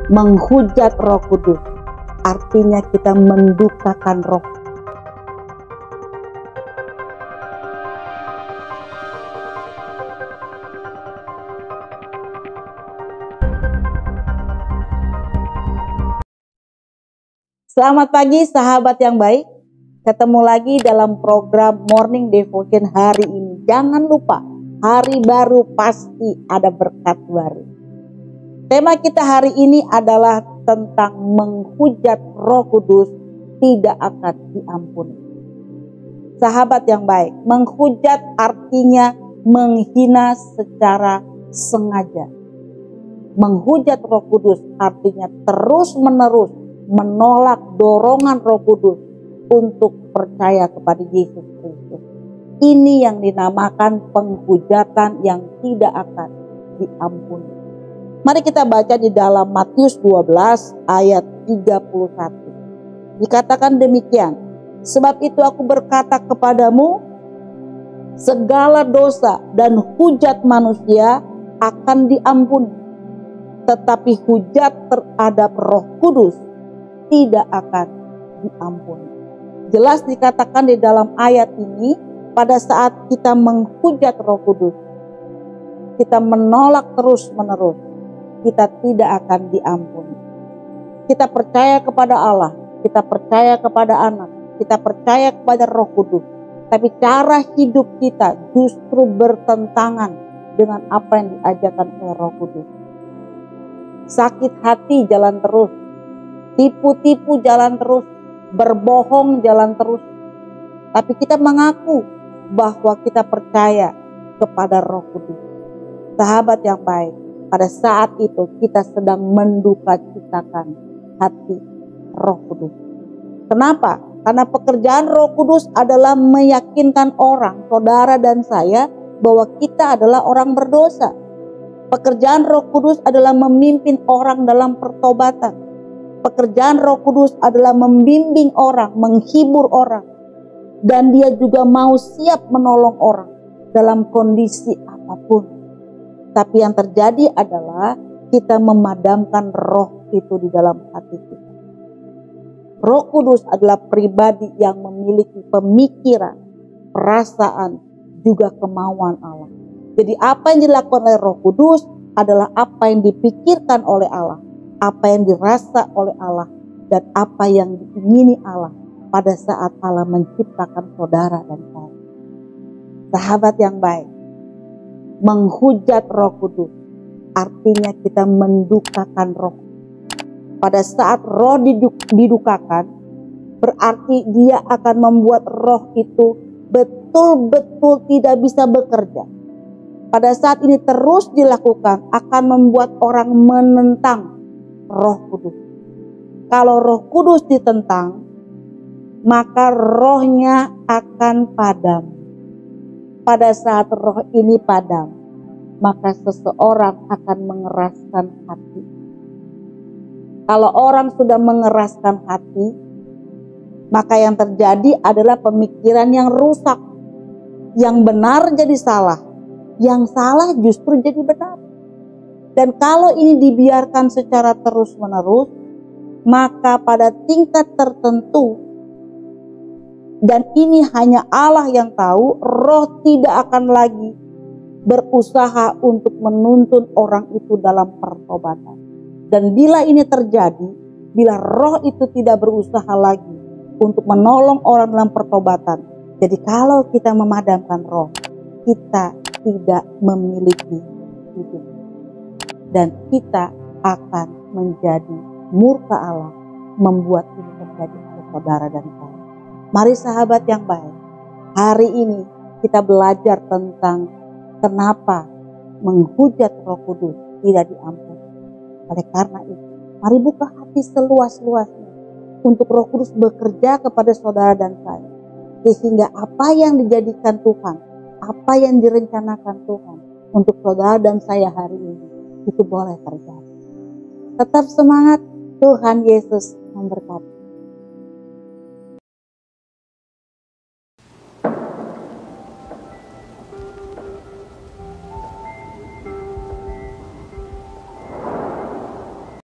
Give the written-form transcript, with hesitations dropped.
Menghujat Roh Kudus artinya kita mendukakan Roh. Selamat pagi sahabat yang baik. Ketemu lagi dalam program Morning Devotion hari ini. Jangan lupa, hari baru pasti ada berkat baru. Tema kita hari ini adalah tentang menghujat Roh Kudus tidak akan diampuni. Sahabat yang baik, menghujat artinya menghina secara sengaja. Menghujat Roh Kudus artinya terus-menerus menolak dorongan Roh Kudus untuk percaya kepada Yesus Kristus. Ini yang dinamakan penghujatan yang tidak akan diampuni. Mari kita baca di dalam Matius 12 ayat 31. Dikatakan demikian, sebab itu aku berkata kepadamu, segala dosa dan hujat manusia akan diampuni, tetapi hujat terhadap Roh Kudus tidak akan diampuni. Jelas dikatakan di dalam ayat ini, pada saat kita menghujat Roh Kudus, kita menolak terus-menerus, kita tidak akan diampuni. Kita percaya kepada Allah, kita percaya kepada Anak, kita percaya kepada Roh Kudus, tapi cara hidup kita justru bertentangan dengan apa yang diajarkan oleh Roh Kudus. Sakit hati jalan terus, tipu-tipu jalan terus, berbohong jalan terus. Tapi kita mengaku bahwa kita percaya kepada Roh Kudus. Sahabat yang baik, pada saat itu kita sedang mendukacitakan hati Roh Kudus. Kenapa? Karena pekerjaan Roh Kudus adalah meyakinkan orang, saudara dan saya, bahwa kita adalah orang berdosa. Pekerjaan Roh Kudus adalah memimpin orang dalam pertobatan. Pekerjaan Roh Kudus adalah membimbing orang, menghibur orang. Dan dia juga mau siap menolong orang dalam kondisi apapun. Tapi yang terjadi adalah kita memadamkan roh itu di dalam hati kita. Roh Kudus adalah pribadi yang memiliki pemikiran, perasaan, juga kemauan Allah. Jadi apa yang dilakukan oleh Roh Kudus adalah apa yang dipikirkan oleh Allah, apa yang dirasa oleh Allah, dan apa yang diingini Allah pada saat Allah menciptakan saudara dan saya. Sahabat yang baik, menghujat Roh Kudus artinya kita mendukakan roh. Pada saat roh didukakan, berarti dia akan membuat roh itu betul-betul tidak bisa bekerja. Pada saat ini terus dilakukan akan membuat orang menentang Roh Kudus. Kalau Roh Kudus ditentang, maka rohnya akan padam. Pada saat roh ini padam, maka seseorang akan mengeraskan hati. Kalau orang sudah mengeraskan hati, maka yang terjadi adalah pemikiran yang rusak. Yang benar jadi salah, yang salah justru jadi benar. Dan kalau ini dibiarkan secara terus-menerus, maka pada tingkat tertentu, dan ini hanya Allah yang tahu, roh tidak akan lagi berusaha untuk menuntun orang itu dalam pertobatan. Dan bila ini terjadi, bila roh itu tidak berusaha lagi untuk menolong orang dalam pertobatan, jadi kalau kita memadamkan roh, kita tidak memiliki hidup. Dan kita akan menjadi murka Allah, membuat ini terjadi pada saudara dan saya. Mari sahabat yang baik, hari ini kita belajar tentang kenapa menghujat Roh Kudus tidak diampuni. Oleh karena itu, mari buka hati seluas-luasnya untuk Roh Kudus bekerja kepada saudara dan saya. Sehingga apa yang dijadikan Tuhan, apa yang direncanakan Tuhan untuk saudara dan saya hari ini, itu boleh terjadi. Tetap semangat, Tuhan Yesus memberkati.